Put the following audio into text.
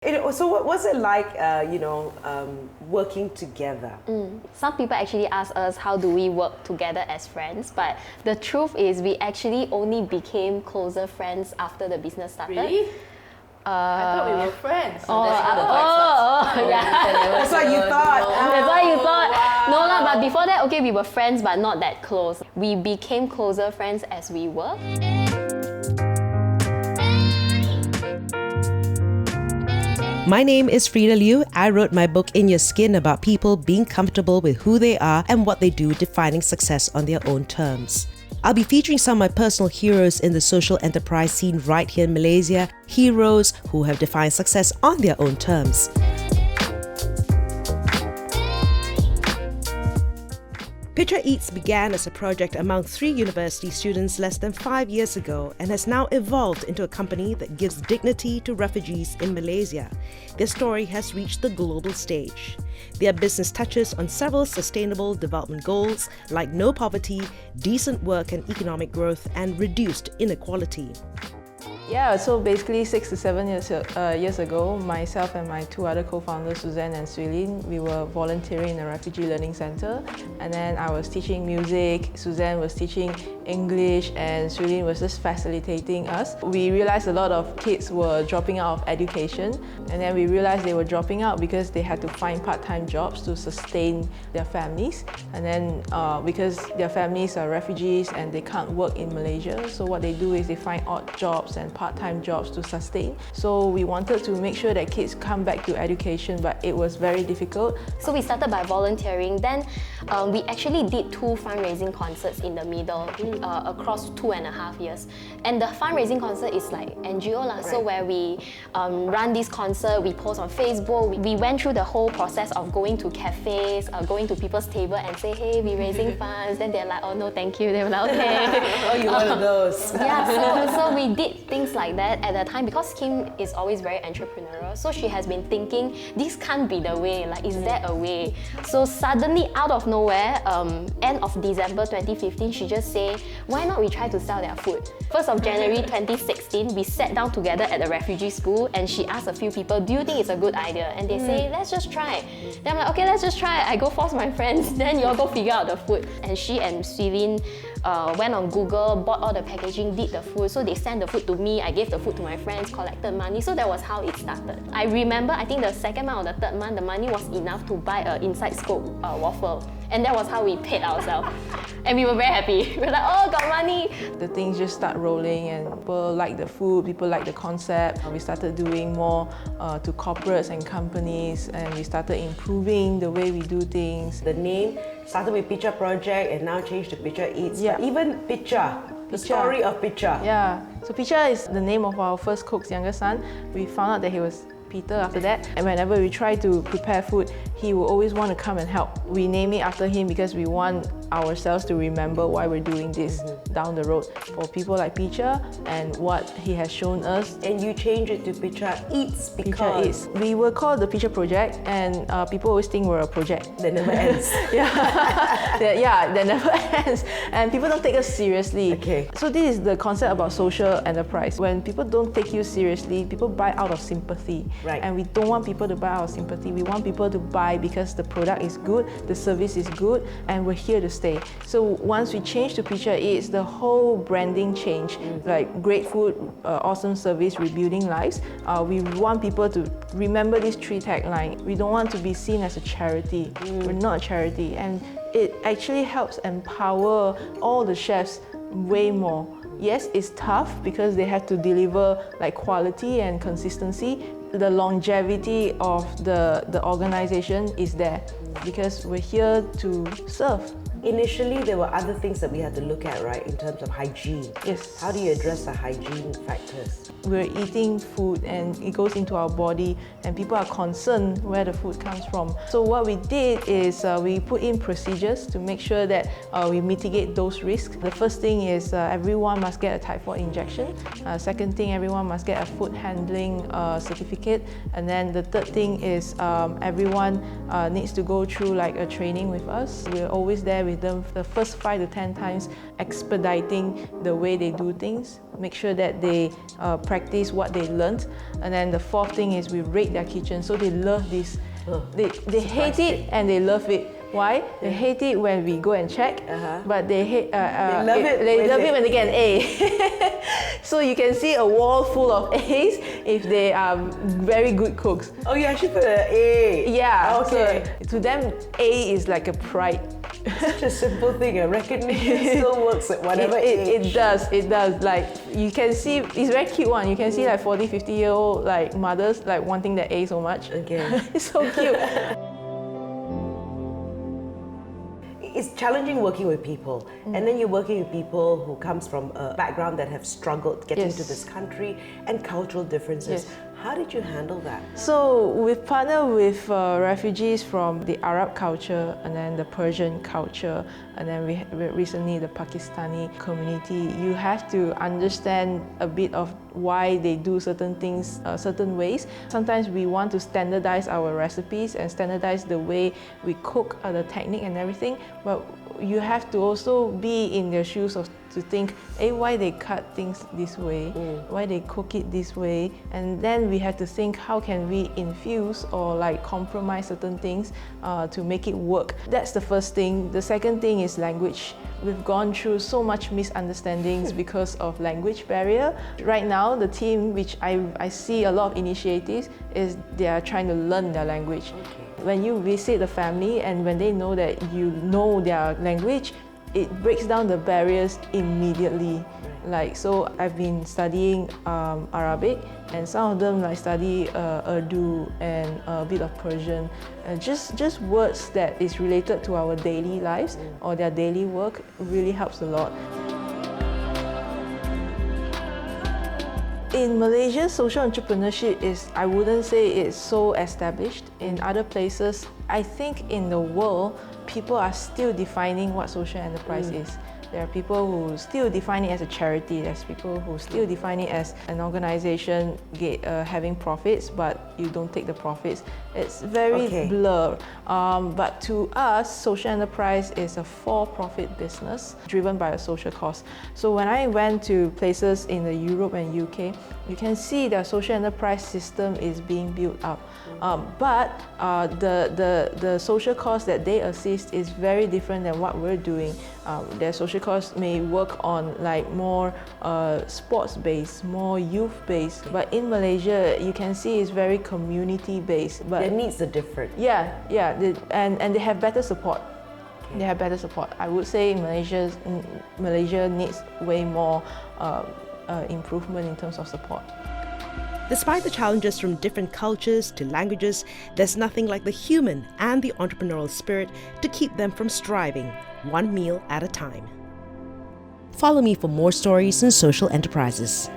So what was it like, working together? Some people actually ask us how do we work together as friends, but the truth is we actually only became closer friends after the business started. Really? I thought we were friends. So yeah. That's what you thought. That's what you thought. Wow. No lah, but before that, okay, we were friends, but not that close. We became closer friends as we worked. My name is Frida Liu. I wrote my book In Your Skin about people being comfortable with who they are and what they do, defining success on their own terms. I'll be featuring some of my personal heroes in the social enterprise scene right here in Malaysia, heroes who have defined success on their own terms. Picha Eats began as a project among 3 university students less than 5 years ago and has now evolved into a company that gives dignity to refugees in Malaysia. Their story has reached the global stage. Their business touches on several sustainable development goals like no poverty, decent work and economic growth, and reduced inequality. Yeah, so basically 6 to 7 years ago, myself and my 2 other co-founders, Suzanne and Suilin, we were volunteering in a refugee learning center. And then I was teaching music, Suzanne was teaching English, and Suilin was just facilitating us. We realized a lot of kids were dropping out of education, and then we realized they were dropping out because they had to find part-time jobs to sustain their families. And then because their families are refugees and they can't work in Malaysia, so what they do is they find odd jobs and part-time jobs to sustain. So we wanted to make sure that kids come back to education, but it was very difficult. So we started by volunteering. Then we actually did 2 fundraising concerts in the middle across 2.5 years. And the fundraising concert is like NGO lah. So where we run this concert, we post on Facebook. We went through the whole process of going to cafes, going to people's table and say, hey, we're raising funds. Then they're like, oh no, thank you. They were like, okay. Oh, you're one of those. Yeah, so we did things like that at the time because Kim is always very entrepreneurial. So she has been thinking, this can't be the way, like is there a way? So suddenly out of nowhere, end of December 2015, she just say, why not we try to sell their food? 1st of January 2016, we sat down together at the refugee school and she asked a few people, do you think it's a good idea? And they say, let's just try. Then I'm like, okay, let's just try. I go force my friends, then you all go figure out the food. And she and Suilin went on Google, bought all the packaging, did the food. So they sent the food to me, I gave the food to my friends, collected money. So that was how it started. I remember, I think the 2nd month or the 3rd month, the money was enough to buy an inside scoop waffle. And that was how we paid ourselves. And we were very happy. We were like, oh, got money. The things just start rolling and people like the food, people like the concept. We started doing more to corporates and companies, and we started improving the way we do things. The name started with Picha Project and now changed to Picha Eats. Yeah. But even Picha, the story of Picha. Yeah, so Picha is the name of our first cook's younger son. We found out that he was Peter after that, and whenever we try to prepare food, he will always want to come and help. We name it after him because we want ourselves to remember why we're doing this down the road for people like Picha and what he has shown us. And you change it to Picha Eats because Picha Eats. We were called the Picha Project, and people always think we're a project that never ends. that never ends, and people don't take us seriously. Okay. So this is the concept about social enterprise. When people don't take you seriously, people buy out of sympathy. Right. And we don't want people to buy our sympathy. We want people to buy because the product is good, the service is good, and we're here to stay. So once we change to Picha Eats, the whole branding changed. Like great food, awesome service, rebuilding lives. We want people to remember these 3 taglines. We don't want to be seen as a charity. We're not a charity. And it actually helps empower all the chefs way more. Yes, it's tough because they have to deliver like quality and consistency. The longevity of the organization is there because we're here to serve. Initially, there were other things that we had to look at, right, in terms of hygiene. Yes. How do you address the hygiene factors? We're eating food and it goes into our body, and people are concerned where the food comes from. So what we did is we put in procedures to make sure that we mitigate those risks. The first thing is everyone must get a type 4 injection. Second thing, everyone must get a food handling certificate. And then the third thing is everyone needs to go through like a training with us. We're always there with them the first 5 to 10 times, expediting the way they do things. make sure that they practice what they learned. And then the fourth thing is we rate their kitchen, so they love this. They hate it and they love it. Why? They hate it when we go and check, but they hate. They love it. They love it when they get an A. So you can see a wall full of A's if they are very good cooks. Oh, you actually put an A. Yeah. Okay. So to them, A is like a pride. Such a simple thing. A recognition still works at whatever age. It does. Like you can see, it's very cute one. You can see like 40, 50-year-old like mothers like wanting that A so much. Okay. It's so cute. It's challenging working with people, and then you're working with people who comes from a background that have struggled getting to this country and cultural differences. Yes. How did you handle that? So we've partnered with refugees from the Arab culture and then the Persian culture, and then we recently the Pakistani community. You have to understand a bit of why they do certain things certain ways. Sometimes we want to standardize our recipes and standardize the way we cook, the technique and everything, but you have to also be in their shoes to think, why they cut things this way, why they cook it this way, and then we have to think how can we infuse or like compromise certain things to make it work. That's the first thing. The second thing is language. We've gone through so much misunderstandings because of language barrier. Right now, the team, which I see a lot of initiatives, is they are trying to learn their language. When you visit the family and when they know that you know their language, it breaks down the barriers immediately. Like, so I've been studying Arabic, and some of them like study Urdu and a bit of Persian. Just words that is related to our daily lives or their daily work really helps a lot. In Malaysia, social entrepreneurship I wouldn't say it's so established. In other places, I think in the world, people are still defining what social enterprise is. There are people who still define it as a charity. There's people who still define it as an organization having profits, but you don't take the profits. It's very blur. But to us, social enterprise is a for-profit business driven by a social cause. So when I went to places in the Europe and UK, you can see the social enterprise system is being built up. But the social cause that they assist is very different than what we're doing. Their social cause may work on like more sports-based, more youth-based. But in Malaysia, you can see it's very community-based. But their needs are different. Yeah, and they have better support. They have better support. I would say Malaysia needs way more improvement in terms of support. Despite the challenges from different cultures to languages, there's nothing like the human and the entrepreneurial spirit to keep them from striving, one meal at a time. Follow me for more stories in social enterprises.